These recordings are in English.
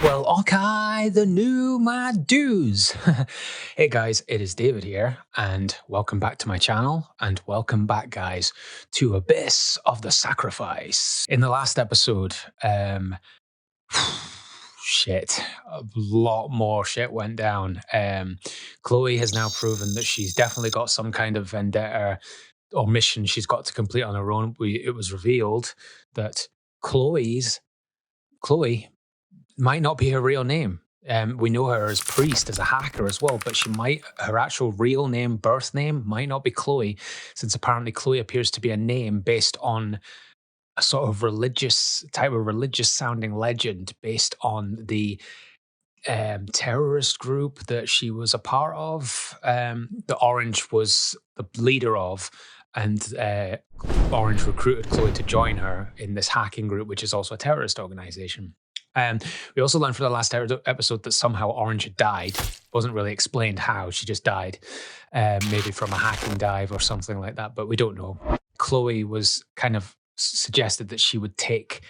Well, okay, the new my dudes. Hey guys, it is David here, and welcome back to my channel, and welcome back, guys, to Abyss of the Sacrifice. In the last episode, shit, a lot more shit went down. Chloe has now proven that she's definitely got some kind of vendetta or mission she's got to complete on her own. It was revealed that Chloe might not be her real name. We know her as Priest, as a hacker as well, but her actual real name, birth name, might not be Chloe, since apparently Chloe appears to be a name based on a sort of religious sounding legend based on the terrorist group that she was a part of, that Orange was the leader of, and Orange recruited Chloe to join her in this hacking group, which is also a terrorist organization. We also learned from the last episode that somehow Orange had died. Wasn't really explained how, she just died. Maybe from a hacking dive or something like that, but we don't know. Chloe was kind of suggested that she would take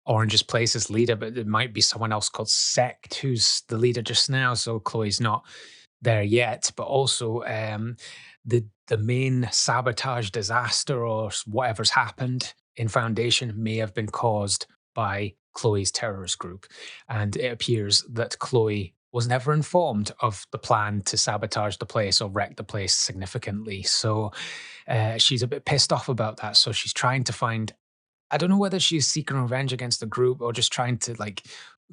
Orange's place as leader, but it might be someone else called Sect who's the leader just now, so Chloe's not there yet. But also the main sabotage disaster or whatever's happened in Foundation may have been caused by Chloe's terrorist group, and it appears that Chloe was never informed of the plan to sabotage the place or wreck the place significantly. So she's a bit pissed off about that. So she's trying to find, I don't know whether she's seeking revenge against the group or just trying to like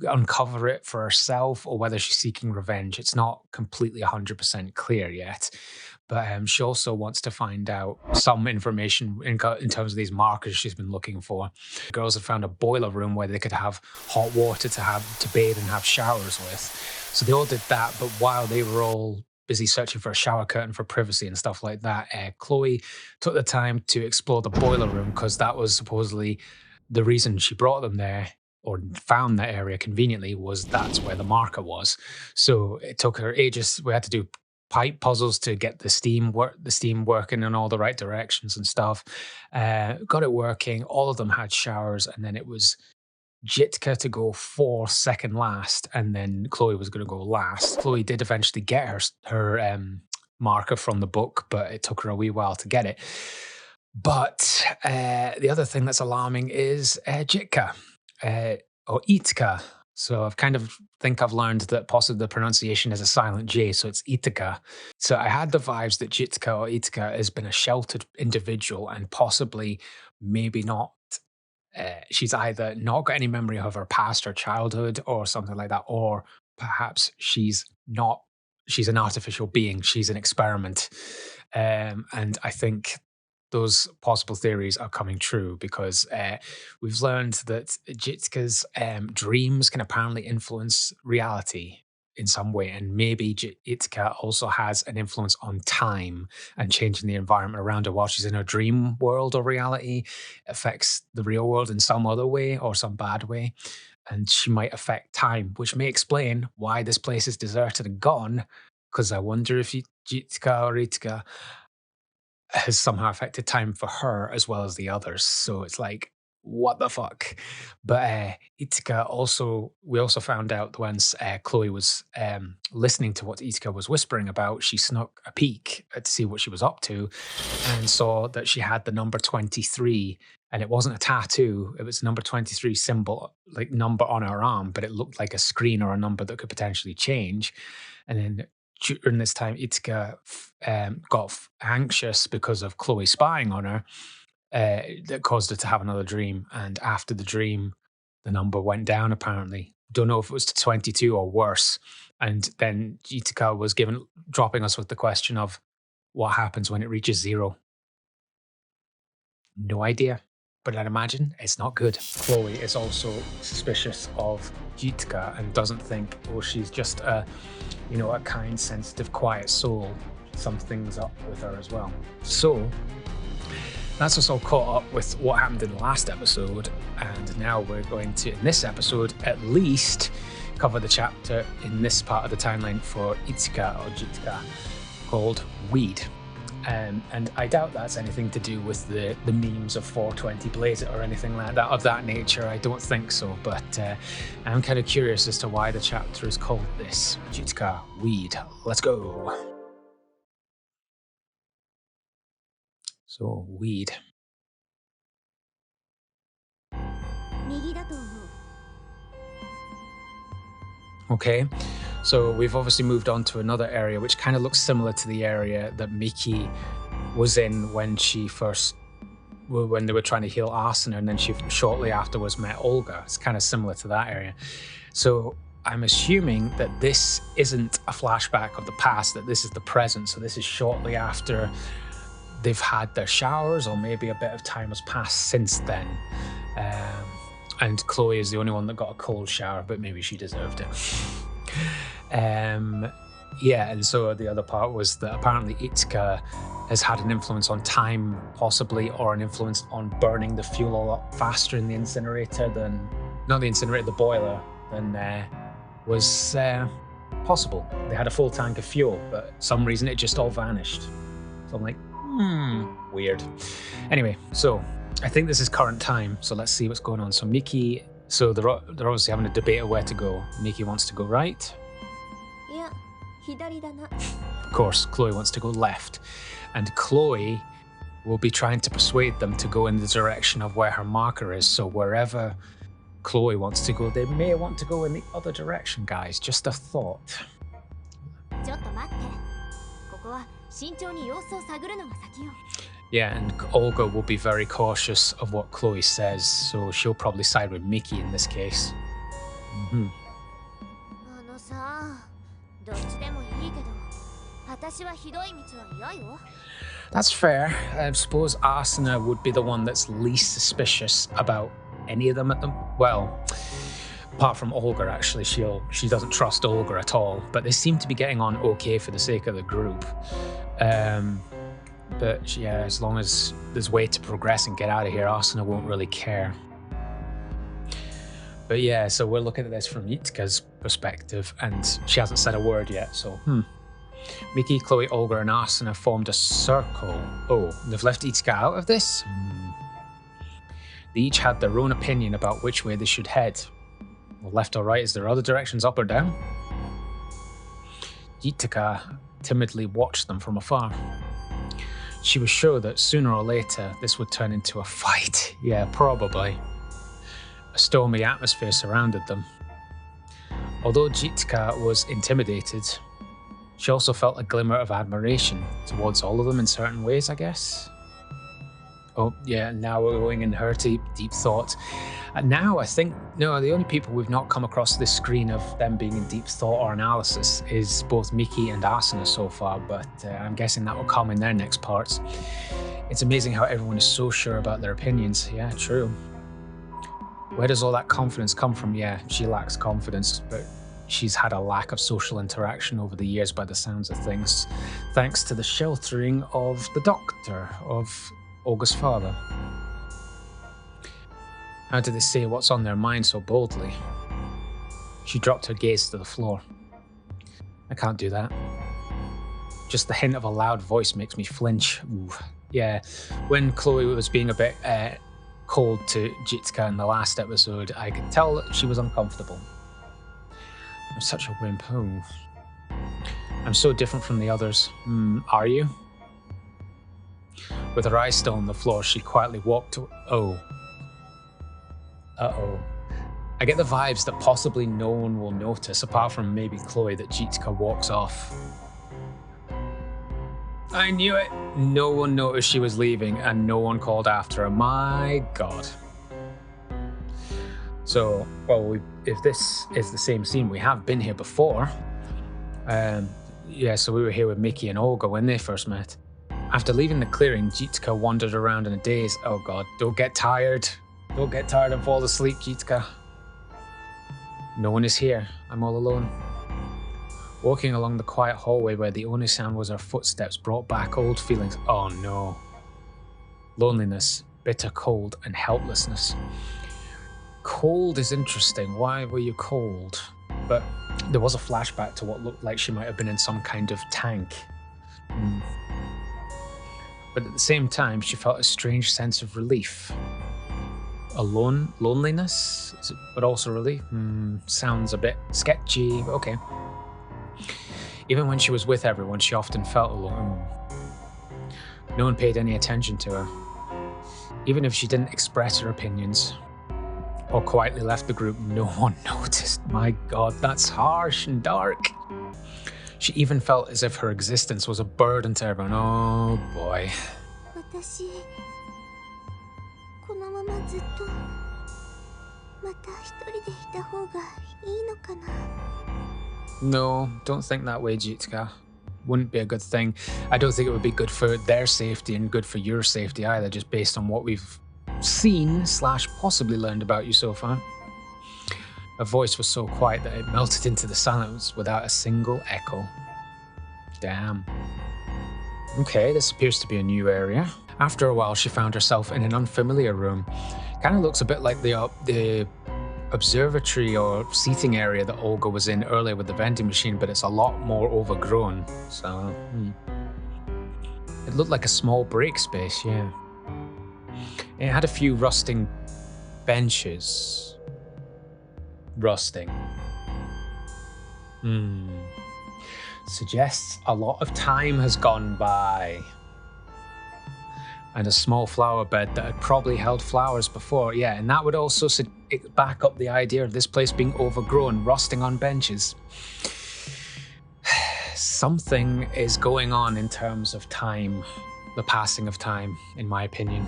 uncover it for herself, or whether she's seeking revenge. It's not completely 100% clear yet. But she also wants to find out some information in terms of these markers she's been looking for. The girls had found a boiler room where they could have hot water to bathe and have showers with. So they all did that, but while they were all busy searching for a shower curtain for privacy and stuff like that, Chloe took the time to explore the boiler room, because that was supposedly the reason she brought them there, or found that area conveniently, was that's where the marker was. So it took her ages. We had to do pipe puzzles to get the steam working in all the right directions and stuff. Got it working. All of them had showers, and then it was Jitka to go fourth, second last, and then Chloe was going to go last. Chloe did eventually get her marker from the book, but it took her a wee while to get it. But the other thing that's alarming is Jitka, or Jitka. So I've kind of think I've learned that possibly the pronunciation is a silent J, so it's Jitka. So I had the vibes that Jitka or Jitka has been a sheltered individual, and possibly maybe not. She's either not got any memory of her past or childhood or something like that, or perhaps she's an artificial being, she's an experiment. And I think those possible theories are coming true, because we've learned that Jitka's dreams can apparently influence reality in some way, and maybe Jitka also has an influence on time and changing the environment around her while she's in her dream world or reality affects the real world in some other way or some bad way, and she might affect time, which may explain why this place is deserted and gone. Because I wonder if Jitka or Ritka has somehow affected time for her as well as the others. So it's like, what the fuck? But we also found out once Chloe was listening to what Itka was whispering about, she snuck a peek to see what she was up to, and saw that she had the number 23, and it wasn't a tattoo, it was number 23 symbol, like number on her arm, but it looked like a screen or a number that could potentially change. And then during this time, Itka got anxious because of Chloe spying on her, that caused her to have another dream. And after the dream, the number went down, apparently. Don't know if it was to 22 or worse. And then Jitka was dropping us with the question of what happens when it reaches 0. No idea, but I'd imagine it's not good. Chloe is also suspicious of Jitka and doesn't think, oh, she's just a kind, sensitive, quiet soul. Something's up with her as well. So that's us all caught up with what happened in the last episode, and now we're going to, in this episode, at least cover the chapter in this part of the timeline for Jitka called Weed. And I doubt that's anything to do with the memes of 420 Blaze It or anything like that of that nature. I don't think so, but I'm kind of curious as to why the chapter is called this. Jitka, weed. Let's go. So, weed. Okay, so we've obviously moved on to another area which kind of looks similar to the area that Miki was in when they were trying to heal Arsena, and then she shortly afterwards met Olga. It's kind of similar to that area. So I'm assuming that this isn't a flashback of the past, that this is the present. So this is shortly after they've had their showers, or maybe a bit of time has passed since then. And Chloe is the only one that got a cold shower, but maybe she deserved it. Yeah, and so the other part was that apparently Jitka has had an influence on time, possibly, or an influence on burning the fuel a lot faster in the incinerator than, not the incinerator, the boiler, than was possible. They had a full tank of fuel, but for some reason it just all vanished. So I'm like, weird. Anyway, so I think this is current time, so let's see what's going on. So Miki, so they're obviously having a debate of where to go. Miki wants to go right. Of course, Chloe wants to go left. And Chloe will be trying to persuade them to go in the direction of where her marker is. So wherever Chloe wants to go, they may want to go in the other direction, guys. Just a thought. Yeah, and Olga will be very cautious of what Chloe says, so she'll probably side with Miki in this case. That's fair. I suppose Arsena would be the one that's least suspicious about any of them at them. Well, apart from Olga, actually, she doesn't trust Olga at all. But they seem to be getting on okay for the sake of the group. But yeah, as long as there's way to progress and get out of here, Arsena won't really care. But yeah, so we're looking at this from Jitka's perspective, and she hasn't said a word yet, so Miki, Chloe, Olga, and Arsena formed a circle. Oh, they've left Jitka out of this? They each had their own opinion about which way they should head. Well, left or right, is there other directions, up or down? Jitka timidly watched them from afar. She was sure that sooner or later this would turn into a fight. Yeah, probably. A stormy atmosphere surrounded them. Although Jitka was intimidated, she also felt a glimmer of admiration towards all of them in certain ways, I guess. Oh, yeah, now we're going in her deep thought. And now I think, no, the only people we've not come across this screen of them being in deep thought or analysis is both Miki and Arsena so far, but I'm guessing that will come in their next parts. It's amazing how everyone is so sure about their opinions. Yeah, true. Where does all that confidence come from? Yeah, she lacks confidence, but she's had a lack of social interaction over the years by the sounds of things, thanks to the sheltering of the doctor, of Olga's father. How did they say what's on their mind so boldly? She dropped her gaze to the floor. I can't do that. Just the hint of a loud voice makes me flinch. Ooh. Yeah, when Chloe was being a bit cold to Jitka in the last episode, I could tell that she was uncomfortable. I'm such a wimp. Oh. I'm so different from the others. Are you? With her eyes still on the floor, she quietly walked to... Oh. Uh-oh. I get the vibes that possibly no one will notice, apart from maybe Chloe, that Jitka walks off. I knew it. No one noticed she was leaving, and no one called after her. My God. So, well, if this is the same scene, we have been here before. Yeah, so we were here with Miki and Olga when they first met. After leaving the clearing, Jitka wandered around in a daze. Oh God, don't get tired. Don't get tired and fall asleep, Jitka. No one is here. I'm all alone. Walking along the quiet hallway where the only sound was her footsteps brought back old feelings. Oh no. Loneliness, bitter cold, and helplessness. Cold is interesting. Why were you cold? But there was a flashback to what looked like she might have been in some kind of tank. But at the same time, she felt a strange sense of relief. Loneliness, but also relief. Sounds a bit sketchy, but okay. Even when she was with everyone, she often felt alone. No one paid any attention to her. Even if she didn't express her opinions or quietly left the group, no one noticed. My God, that's harsh and dark. She even felt as if her existence was a burden to everyone. Oh boy. No, don't think that way, Jitka. Wouldn't be a good thing. I don't think it would be good for their safety and good for your safety either, just based on what we've seen / possibly learned about you so far. Her voice was so quiet that it melted into the silence without a single echo. Damn. Okay, this appears to be a new area. After a while, she found herself in an unfamiliar room. Kind of looks a bit like the observatory or seating area that Olga was in earlier with the vending machine, but it's a lot more overgrown. So, it looked like a small break space, yeah. It had a few rusting benches. Rusting. Suggests a lot of time has gone by. And a small flower bed that had probably held flowers before. Yeah, and that would also back up the idea of this place being overgrown, rusting on benches. Something is going on in terms of time, the passing of time, in my opinion.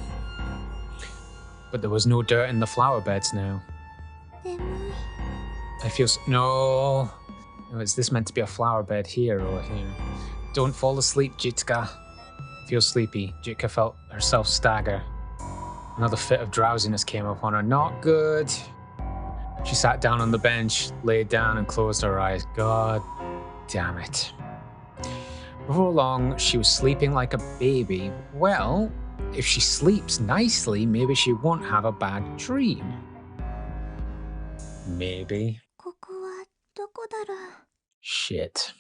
But there was no dirt in the flower beds now. I feel no, is this meant to be a flower bed here or here? Don't fall asleep, Jitka. Feel sleepy. Jitka felt herself stagger. Another fit of drowsiness came upon her. Not good. She sat down on the bench, laid down and closed her eyes. God damn it. Before long, she was sleeping like a baby. Well, if she sleeps nicely, maybe she won't have a bad dream. Maybe. Shit.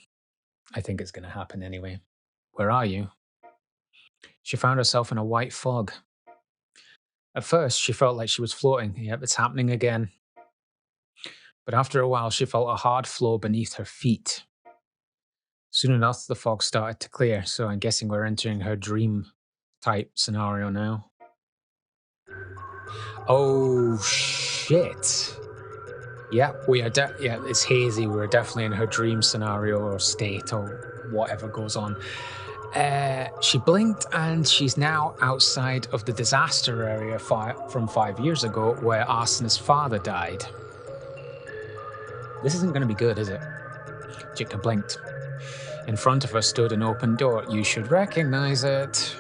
I think it's gonna happen anyway. Where are you? She found herself in a white fog. At first, she felt like she was floating. Yep, it's happening again. But after a while, she felt a hard floor beneath her feet. Soon enough, the fog started to clear, so I'm guessing we're entering her dream-type scenario now. Oh, shit. Yeah, we are. Yeah, it's hazy. We're definitely in her dream scenario or state or whatever goes on. She blinked and she's now outside of the disaster area from 5 years ago where Arsana's father died. This isn't going to be good, is it? Jitka blinked. In front of her stood an open door. You should recognize it.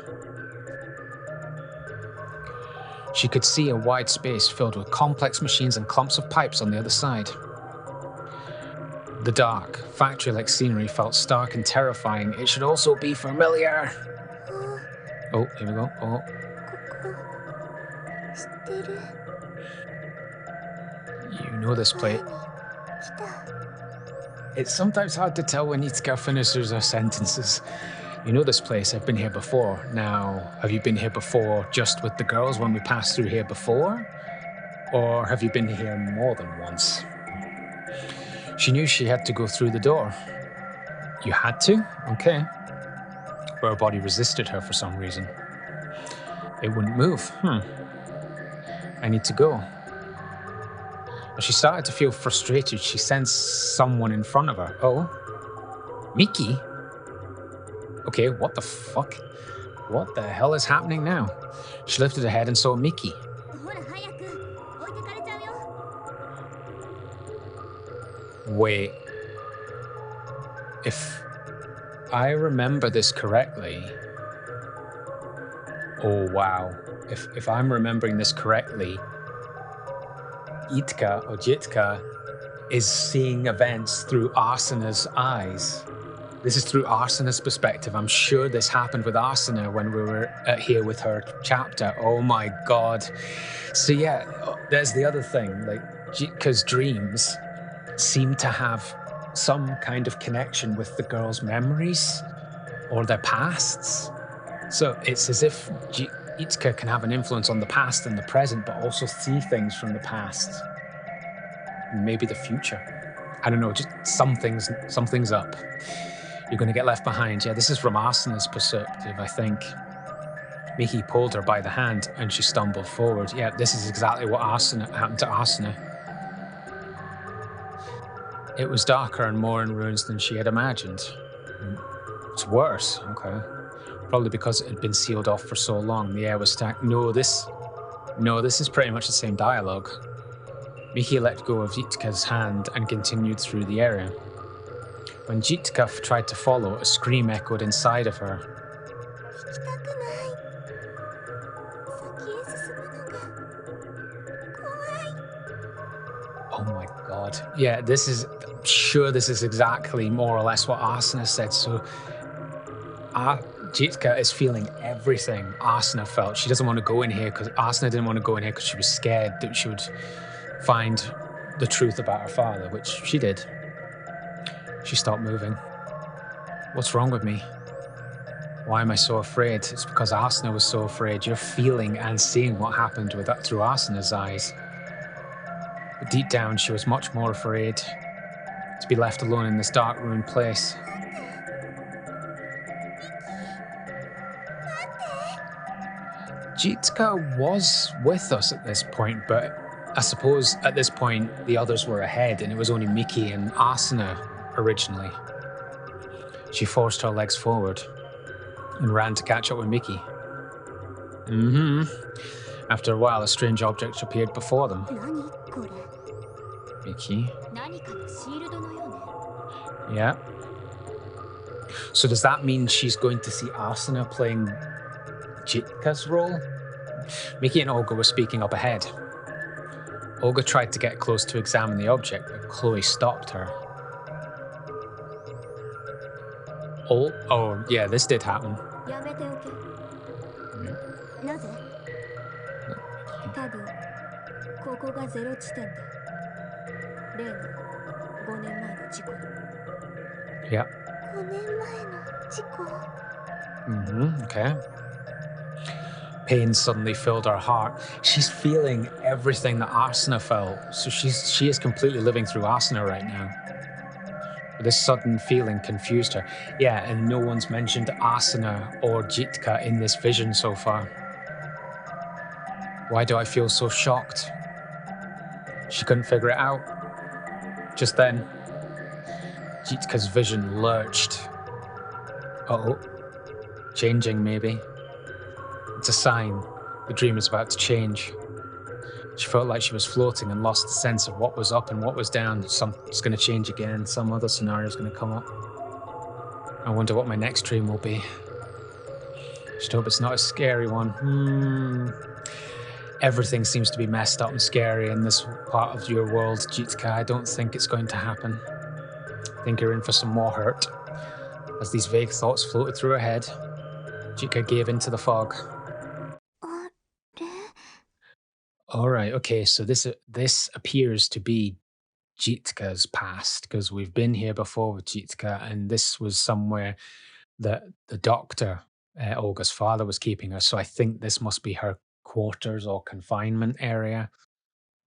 She could see a wide space filled with complex machines and clumps of pipes on the other side. The dark, factory-like scenery felt stark and terrifying. It should also be familiar. Oh, here we go. Oh. You know this place. It's sometimes hard to tell when Jitka finishes her sentences. You know this place, I've been here before. Now, have you been here before just with the girls when we passed through here before? Or have you been here more than once? She knew she had to go through the door. You had to? Okay. But her body resisted her for some reason. It wouldn't move. I need to go. As she started to feel frustrated, she sensed someone in front of her. Oh? Miki? Okay, what the fuck? What the hell is happening now? She lifted her head and saw Miki. Wait. If I remember this correctly... Oh, wow. If I'm remembering this correctly, Jitka is seeing events through Arsana's eyes. This is through Arsana's perspective. I'm sure this happened with Arsana when we were here with her chapter. Oh my God. So yeah, there's the other thing. Like, Jitka's dreams seem to have some kind of connection with the girls' memories or their pasts. So it's as if Jitka can have an influence on the past and the present, but also see things from the past and maybe the future. I don't know, just something's up. You're going to get left behind. Yeah, this is from Asana's perspective, I think. Miki pulled her by the hand and she stumbled forward. Yeah, this is exactly what happened to Asuna. It was darker and more in ruins than she had imagined. It's worse. Okay. Probably because it had been sealed off for so long. The air was stacked. No, this is pretty much the same dialogue. Miki let go of Jitka's hand and continued through the area. When Jitka tried to follow, a scream echoed inside of her. Oh my god. Yeah, I'm sure this is exactly more or less what Asuna said. So Jitka is feeling everything Asuna felt. She doesn't want to go in here because Asuna didn't want to go in here because she was scared that she would find the truth about her father, which she did. She stopped moving. What's wrong with me? Why am I so afraid? It's because Asuna was so afraid. You're feeling and seeing what happened with that through Asuna's eyes. But deep down, she was much more afraid to be left alone in this dark, ruined place. Jitka was with us at this point, but I suppose at this point the others were ahead and it was only Miki and Asuna originally. She forced her legs forward and ran to catch up with Miki. After a while, a strange object appeared before them. Miki. Yeah. So does that mean she's going to see Asuna playing Jitka's role? Miki and Olga were speaking up ahead. Olga tried to get close to examine the object, but Chloe stopped her. Oh, yeah, this did happen. Yeah. Okay. Pain suddenly filled her heart. She's feeling everything that Asuna felt. So she is completely living through Asuna right now. But this sudden feeling confused her. Yeah, and no one's mentioned Asuna or Jitka in this vision so far. Why do I feel so shocked? She couldn't figure it out. Just then, Jitka's vision lurched. Uh-oh. Changing, maybe. It's a sign. The dream is about to change. She felt like she was floating and lost the sense of what was up and what was down. Something's going to change again. Some other scenario is going to come up. I wonder what my next dream will be. Just hope it's not a scary one. Everything seems to be messed up and scary in this part of your world, Jitka. I don't think it's going to happen. I think you're in for some more hurt. As these vague thoughts floated through her head, Jitka gave into the fog. All right, okay, so this appears to be Jitka's past, because we've been here before with Jitka, and this was somewhere that the doctor, Olga's father, was keeping her. So I think this must be her quarters or confinement area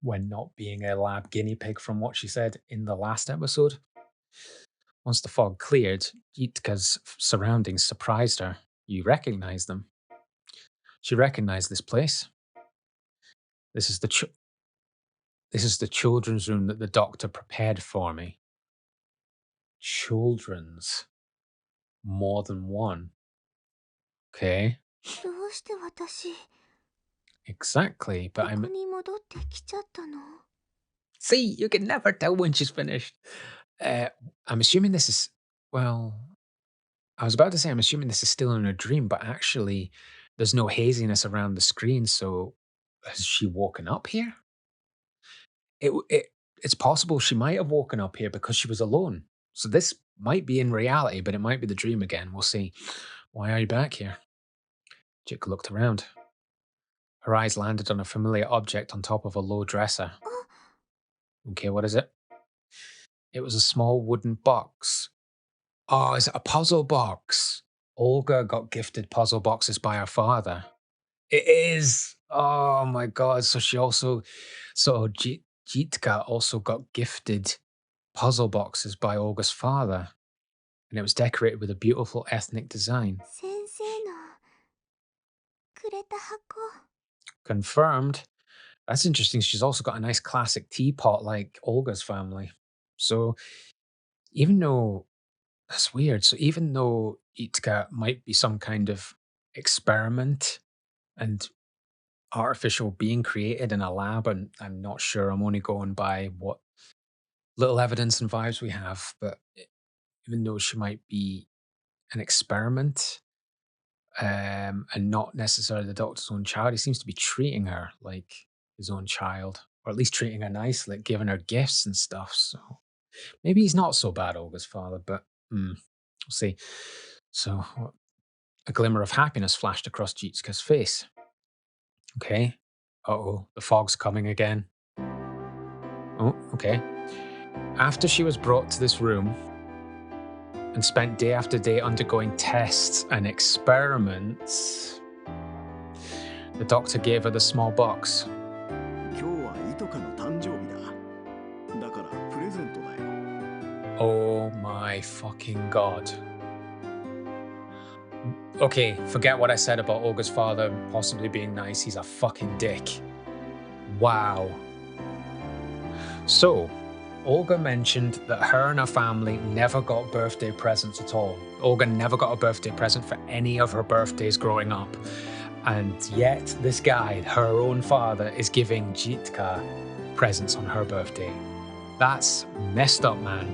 when not being a lab guinea pig, from what she said in the last episode. Once the fog cleared, Jitka's surroundings surprised her. You recognize them. She recognized this place. This is the children's room that the doctor prepared for me. Children's. More than one. Okay. Exactly, but See, you can never tell when she's finished. I'm assuming this is, well, I was about to say I'm assuming this is still in a dream, but actually there's no haziness around the screen, so has she woken up here? It's possible she might have woken up here because she was alone. So this might be in reality, but it might be the dream again. We'll see. Why are you back here? Jitka looked around. Her eyes landed on a familiar object on top of a low dresser. Okay, what is it? It was a small wooden box. Oh, is it a puzzle box? Olga got gifted puzzle boxes by her father. It is. Oh my god. Jitka also got gifted puzzle boxes by Olga's father, and it was decorated with a beautiful ethnic design. 先生のくれた箱。 Confirmed. That's interesting. She's also got a nice classic teapot like Olga's family. So even though that's weird. So even though Jitka might be some kind of experiment and artificial being created in a lab, and I'm not sure. I'm only going by what little evidence and vibes we have. But even though she might be an experiment, and not necessarily the doctor's own child, he seems to be treating her like his own child, or at least treating her nicely, like giving her gifts and stuff. So maybe he's not so bad, Olga's father, but we'll see. So a glimmer of happiness flashed across Jitska's face. Okay. Uh-oh, the fog's coming again. Oh, okay. After she was brought to this room and spent day after day undergoing tests and experiments, the doctor gave her the small box. 今日はいとかの誕生日だ。だからプレゼントだよ。 Oh my fucking god. Okay, forget what I said about Olga's father possibly being nice. He's a fucking dick. Wow. So, Olga mentioned that her and her family never got birthday presents at all. Olga never got a birthday present for any of her birthdays growing up. And yet, this guy, her own father, is giving Jitka presents on her birthday. That's messed up, man.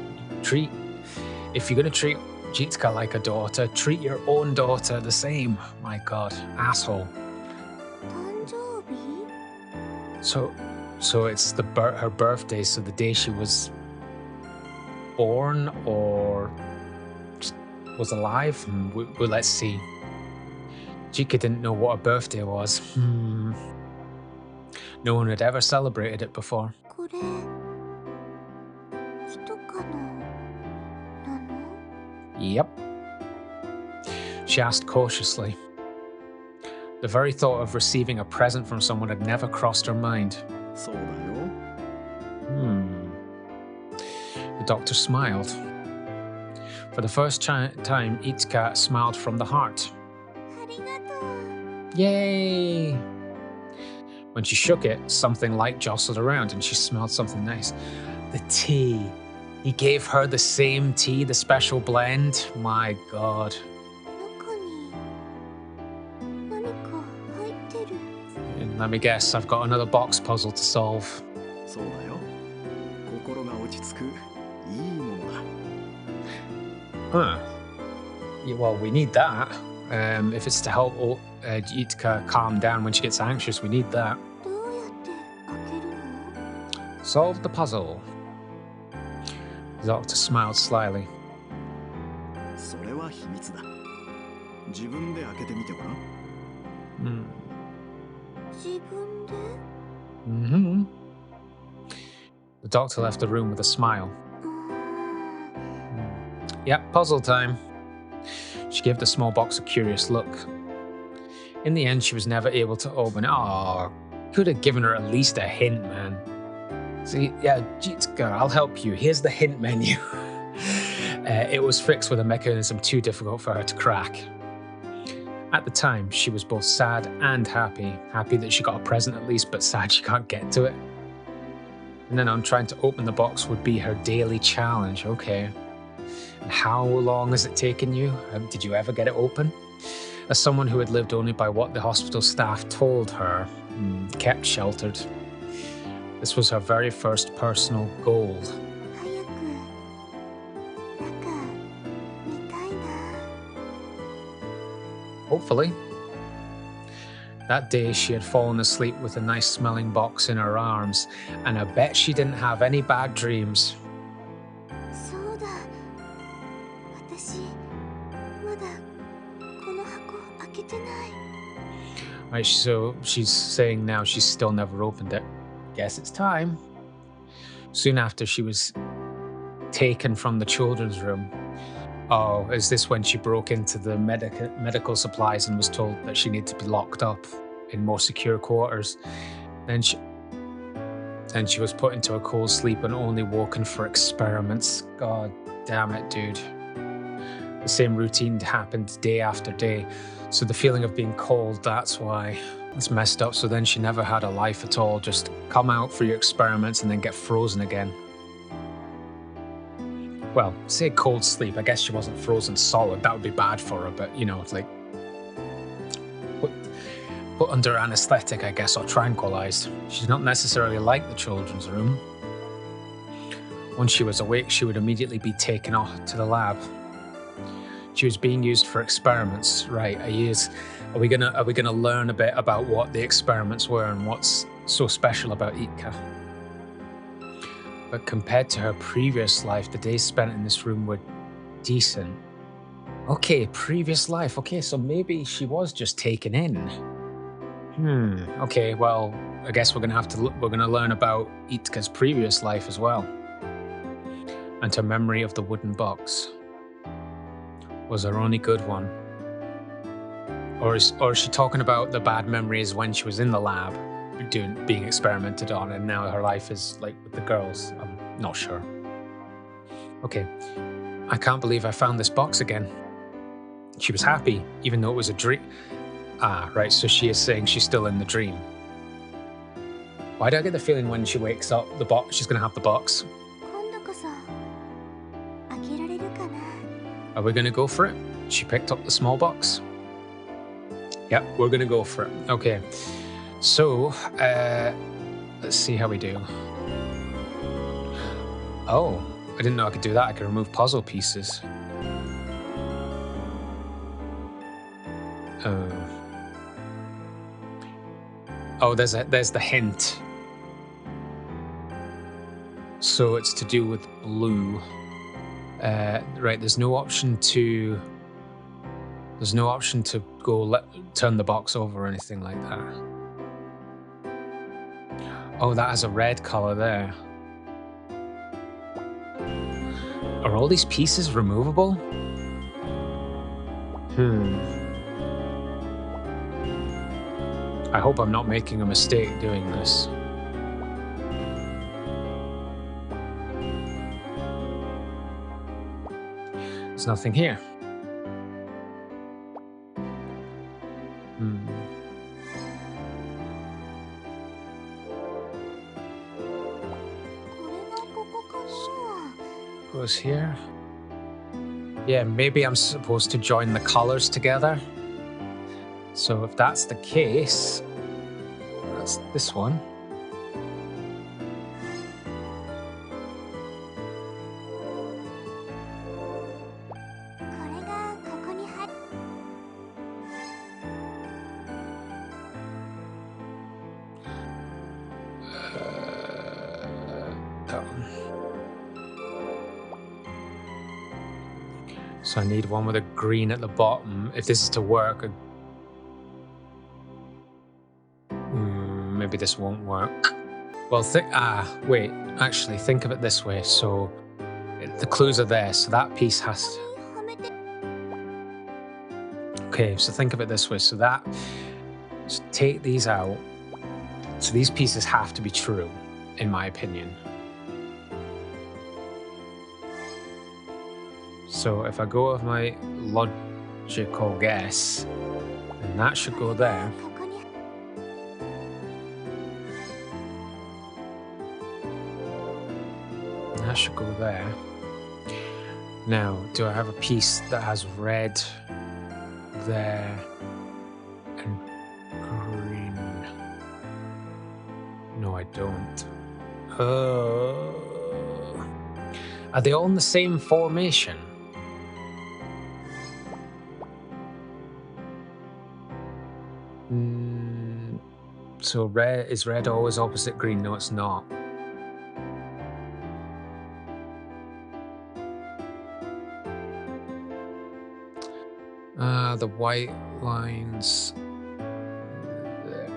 If you're going to treat Jitka like a daughter, treat your own daughter the same. My god, asshole. 誕生日？ So it's her birthday, so the day she was born or just was alive? Well, let's see. Jitka didn't know what a birthday was. No one had ever celebrated it before. これいとかのなの？ Yep. She asked cautiously. The very thought of receiving a present from someone had never crossed her mind. そうだよ。 The doctor smiled. For the first time, Jitka smiled from the heart. ありがとう。 Yay! When she shook it, something light jostled around and she smelled something nice. The tea. He gave her the same tea, the special blend. My god. 中に何か入ってる。 And let me guess, I've got another box puzzle to solve. そうだよ。心が落ち着くいいものだ。 Huh. Yeah, well, we need that. If it's to help Jitka calm down when she gets anxious, we need that. どうやって開けるの？ Solve the puzzle. The doctor smiled slyly. それは秘密だ。自分で開けてみてごらん。自分で？ Mm-hmm. The doctor left the room with a smile. うーん。 Yep, puzzle time. She gave the small box a curious look. In the end, she was never able to open it. Oh, could have given her at least a hint, man. See, yeah, Jitka, I'll help you. Here's the hint menu. It was fixed with a mechanism too difficult for her to crack. At the time, she was both sad and happy. Happy that she got a present at least, but sad she can't get to it. And then on trying to open the box would be her daily challenge. Okay. And how long has it taken you? Did you ever get it open? As someone who had lived only by what the hospital staff told her, kept sheltered, this was her very first personal goal. 早く中見たいな。 Hopefully. That day, she had fallen asleep with a nice smelling box in her arms, and I bet she didn't have any bad dreams. そうだ。私まだこの箱開けてない。 Right, so she's saying now she's still never opened it. Guess it's time. Soon after, she was taken from the children's room. Oh, is this when she broke into the medical supplies and was told that she needed to be locked up in more secure quarters? Then she was put into a cold sleep and only woken for experiments. God damn it, dude. The same routine happened day after day. So the feeling of being cold, that's why. It's messed up. So then she never had a life at all. Just come out for your experiments and then get frozen again. Well, say cold sleep. I guess she wasn't frozen solid. That would be bad for her, but like put under anesthetic, I guess, or tranquilized. She's not necessarily like the children's room. Once she was awake, she would immediately be taken off to the lab. She was being used for experiments, right? Are we gonna learn a bit about what the experiments were and what's so special about Jitka? But compared to her previous life, the days spent in this room were decent. Okay, previous life. Okay, so maybe she was just taken in. Okay, well, I guess we're gonna learn about Jitka's previous life as well. And her memory of the wooden box was her only good one. Or is she talking about the bad memories when she was in the lab being experimented on, and now her life is like with the girls? I'm not sure. Okay, I can't believe I found this box again. She was happy, even though it was a dream. Ah, right, so she is saying she's still in the dream. Why do I get the feeling when she wakes up, she's gonna have the box? 今度こそ開けられるかな。 Are we gonna go for it? She picked up the small box. Yep, we're gonna go for it. Okay, so let's see how we do. Oh, I didn't know I could do that. I could remove puzzle pieces. Oh, there's the hint. So it's to do with blue. Right, there's no option to go turn the box over or anything like that. Oh, that has a red color there. Are all these pieces removable? I hope I'm not making a mistake doing this. There's nothing here. Goes here. Yeah, maybe I'm supposed to join the colors together. So if that's the case, that's this one. That one. So I need one with a green at the bottom. If this is to work, maybe this won't work. Well, wait, actually think of it this way. So the clues are there, so that piece has to... Okay, so think of it this way. So just take these out. So these pieces have to be true, in my opinion. So if I go with my logical guess, then that should go there. That should go there. Now, do I have a piece that has red there and green? No, I don't. Are they all in the same formation? So is red always opposite green? No, it's not. The white lines there.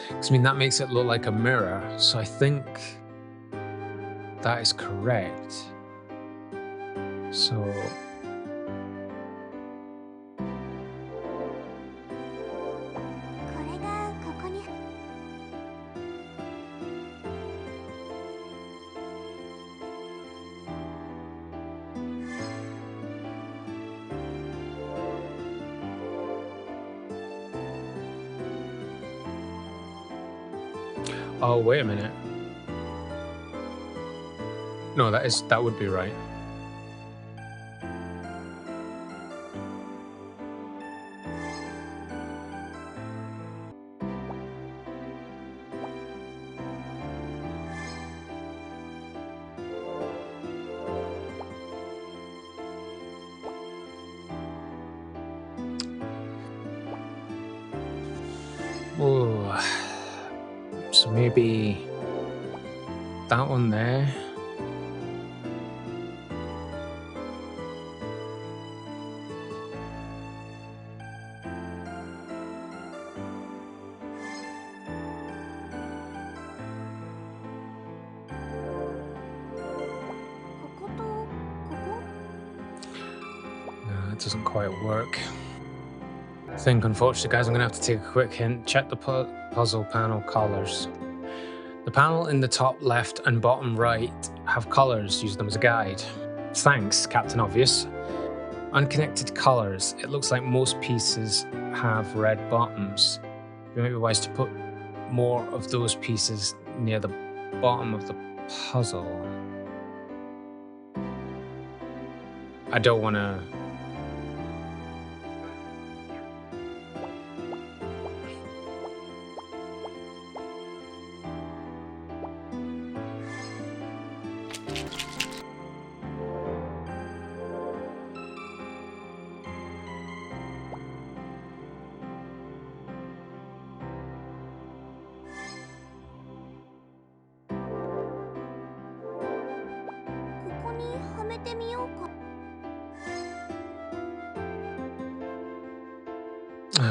Because I mean, that makes it look like a mirror. So I think that is correct. So oh, wait a minute. No, that would be right. Oh, so maybe that one there. No, that doesn't quite work. I think, unfortunately, guys, I'm going to have to take a quick hint. Check the puzzle panel colors. The panel in the top left and bottom right have colors. Use them as a guide. Thanks, Captain Obvious. Unconnected colors. It looks like most pieces have red bottoms. It might be wise to put more of those pieces near the bottom of the puzzle. I don't want to...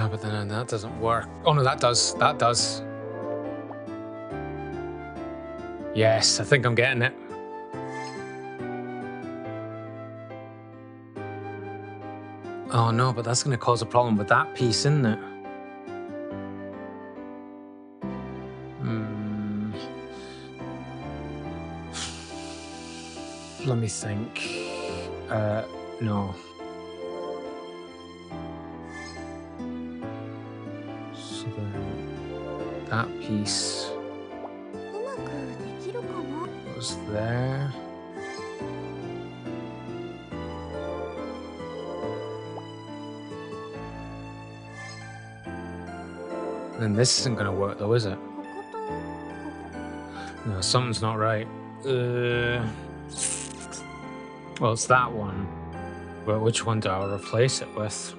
but then that doesn't work. Oh no, that does. That does. Yes, I think I'm getting it. Oh no, but that's going to cause a problem with that piece, isn't it? Let me think. No. So then that piece was there. Then this isn't going to work though, is it? No, something's not right. Well, it's that one. But which one do I replace it with?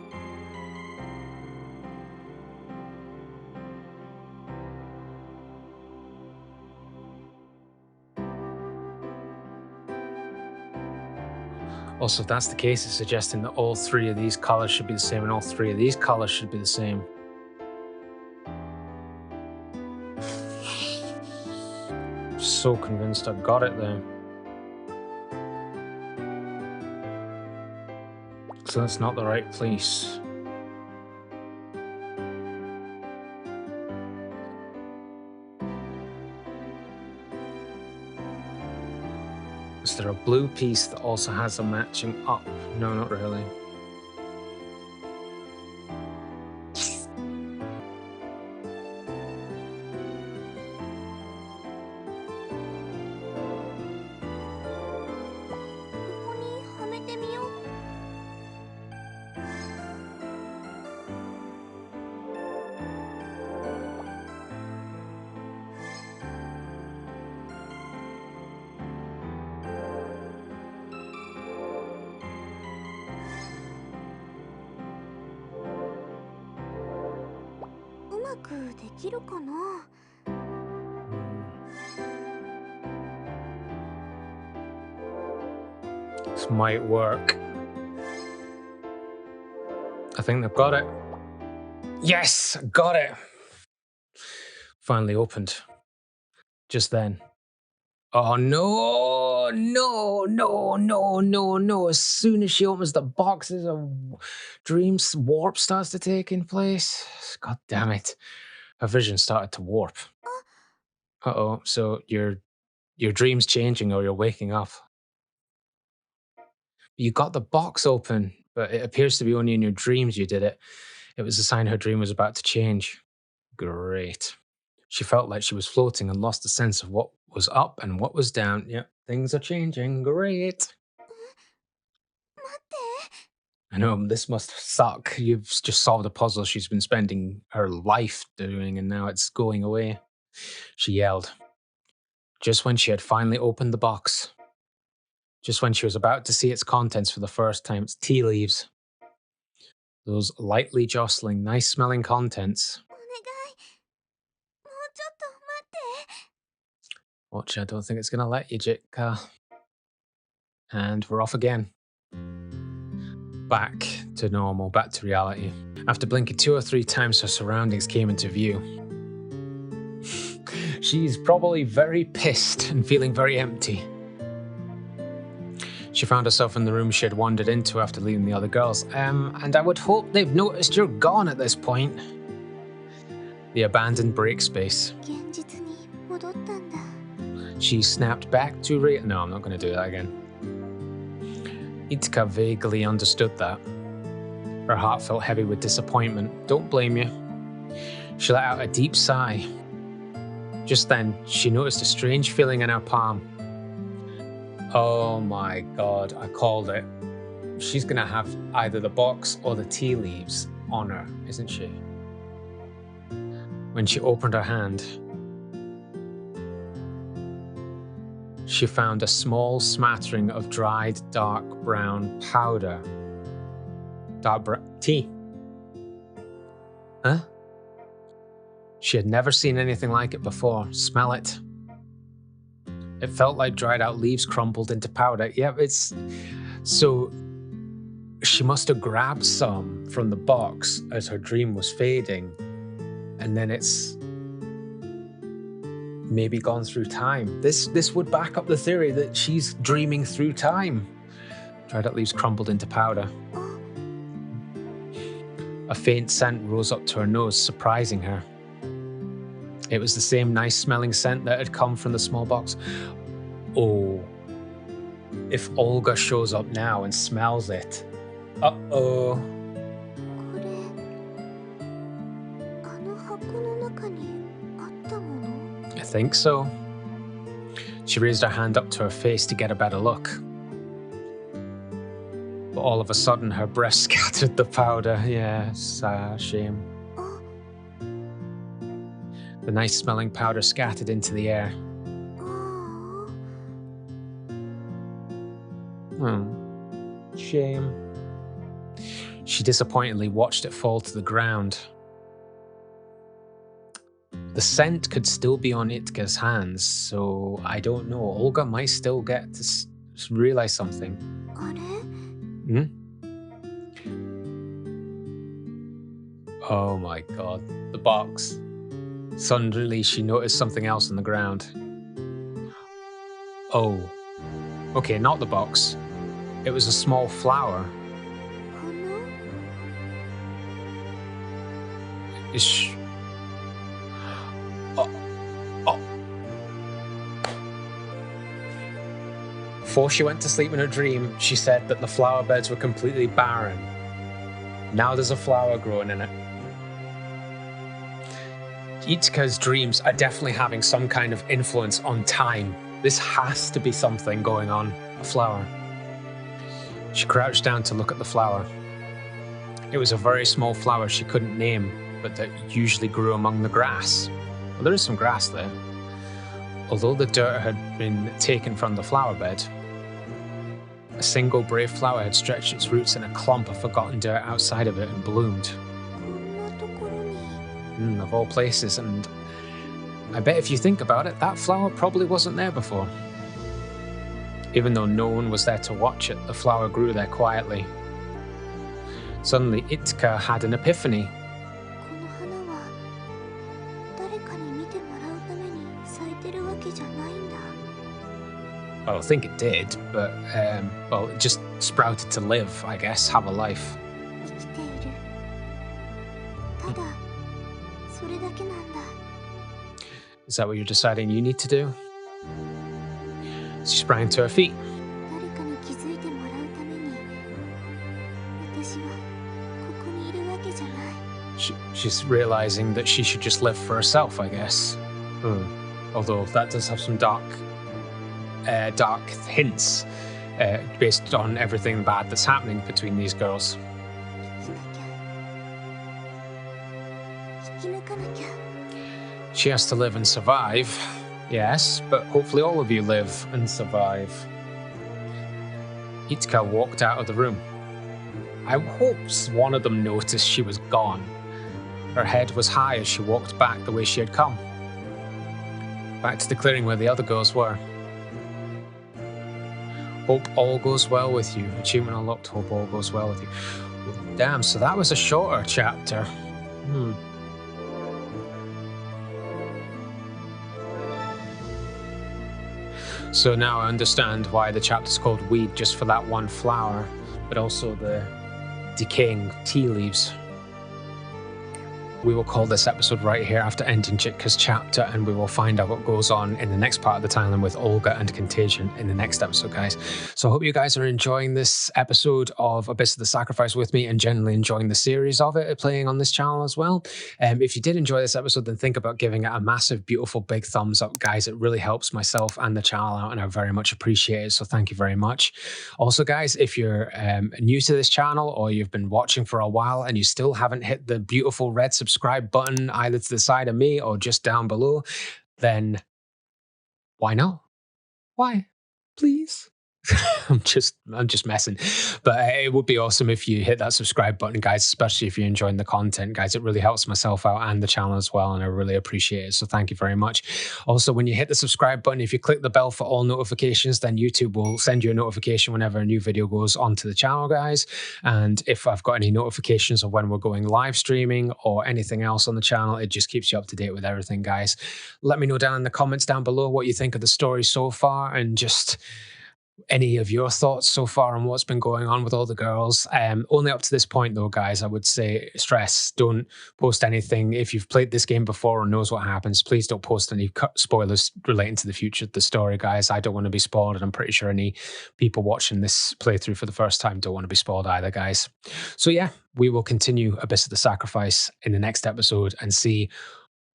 Also, if that's the case, it's suggesting that all three of these colors should be the same and all three of these colors should be the same. So convinced I've got it there. So that's not the right place. Is there a blue piece that also has a matching up? No, not really. This might work. I think they've got it. Yes, got it. Finally opened. Just then. Oh no! Oh no, no, no, no, no. As soon as she opens the boxes, a dream warp starts to taking place. God damn it. Her vision started to warp. Uh-oh, so your dream's changing or you're waking up. You got the box open, but it appears to be only in your dreams you did it. It was a sign her dream was about to change. Great. She felt like she was floating and lost the sense of what was up and what was down. Yep, things are changing. Great. 待って。 I know, this must suck. You've just solved a puzzle she's been spending her life doing, and now it's going away. She yelled. Just when she had finally opened the box. Just when she was about to see its contents for the first time, its tea leaves. Those lightly jostling, nice-smelling contents. お願い。もうちょっと待って。 Watch, I don't think it's going to let you, Jitka. And we're off again. Back to normal, back to reality. After blinking 2 or 3 times, her surroundings came into view. She's probably very pissed and feeling very empty. She found herself in the room she had wandered into after leaving the other girls. And I would hope they've noticed you're gone at this point. The abandoned break space. 現実に戻ったんだ。 She snapped back to real. No, I'm not going to do that again. Jitka vaguely understood that. Her heart felt heavy with disappointment. Don't blame you. She let out a deep sigh. Just then, she noticed a strange feeling in her palm. Oh my god, I called it. She's gonna have either the box or the tea leaves on her, isn't she? When she opened her hand, she found a small smattering of dried dark brown powder. Tea. Huh? She had never seen anything like it before. Smell it. It felt like dried out leaves crumbled into powder. Yep, it's... So, she must have grabbed some from the box as her dream was fading. And then it's maybe gone through time. This would back up the theory that she's dreaming through time. Dried out leaves crumbled into powder. A faint scent rose up to her nose, surprising her. It was the same nice-smelling scent that had come from the small box. Oh, if Olga shows up now and smells it. Uh-oh. これ、あの箱の中にあったもの？ I think so. She raised her hand up to her face to get a better look. But all of a sudden, her breast scattered the powder. Yes, shame. The nice-smelling powder scattered into the air. Shame. She disappointedly watched it fall to the ground. The scent could still be on Jitka's hands, so I don't know. Olga might still get to realize something. あれ？ Oh my god, the box. Suddenly, she noticed something else on the ground. Oh. Okay, not the box. It was a small flower. 花？ Before she went to sleep in her dream, she said that the flower beds were completely barren. Now there's a flower growing in it. Jitka's dreams are definitely having some kind of influence on time. This has to be something going on. A flower. She crouched down to look at the flower. It was a very small flower she couldn't name, but that usually grew among the grass. Well, there is some grass there. Although the dirt had been taken from the flower bed, a single brave flower had stretched its roots in a clump of forgotten dirt outside of it and bloomed. こんなところに。 Of all places, and I bet if you think about it, that flower probably wasn't there before. Even though no one was there to watch it, the flower grew there quietly. Suddenly, Jitka had an epiphany. この花は誰かに見てもらうために咲いてるわけじゃないんだ。Well, I think it did, but well, it just sprouted to live, I guess, have a life. 生きている。ただ、それだけなんだ。 Is that what you're deciding you need to do? She sprang to her feet. 誰かに気づいてもらうために、私はここにいるわけじゃない。 She's realizing that she should just live for herself, I guess. Although that does have some dark hints based on everything bad that's happening between these girls. 生きなきゃ。生き抜かなきゃ。 She has to live and survive. Yes, but hopefully all of you live and survive. Jitka walked out of the room. I hope one of them noticed she was gone. Her head was high as she walked back the way she had come. Back to the clearing where the other girls were. Hope all goes well with you. Achievement unlocked. Hope all goes well with you. Damn, so that was a shorter chapter. So now I understand why the chapter's called Weed, just for that one flower, but also the decaying tea leaves. We will call this episode right here after ending Jitka's chapter, and we will find out what goes on in the next part of the timeline with Olga and Contagion in the next episode, guys. So I hope you guys are enjoying this episode of Abyss of the Sacrifice with me and generally enjoying the series of it playing on this channel as well. If you did enjoy this episode, then think about giving it a massive, beautiful, big thumbs up, guys. It really helps myself and the channel out, and I very much appreciate it. So thank you very much. Also, guys, if you're new to this channel or you've been watching for a while and you still haven't hit the beautiful red subscribe button either to the side of me or just down below, then why not? Why? Please. I'm just messing, but it would be awesome if you hit that subscribe button, guys, especially if you're enjoying the content, guys. It really helps myself out and the channel as well, and I really appreciate it. So thank you very much. Also, when you hit the subscribe button, if you click the bell for all notifications, then YouTube will send you a notification whenever a new video goes onto the channel, guys. And if I've got any notifications of when we're going live streaming or anything else on the channel, it just keeps you up to date with everything, guys. Let me know down in the comments down below what you think of the story so far, and just any of your thoughts so far on what's been going on with all the girls. Only up to this point though, guys, I would say stress, don't post anything. If you've played this game before or knows what happens, please don't post any spoilers relating to the future of the story, guys. I don't want to be spoiled, and I'm pretty sure any people watching this playthrough for the first time don't want to be spoiled either, guys. So yeah, we will continue Abyss of the Sacrifice in the next episode and see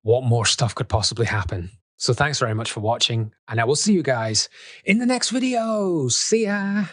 what more stuff could possibly happen. So thanks very much for watching, and I will see you guys in the next video. See ya!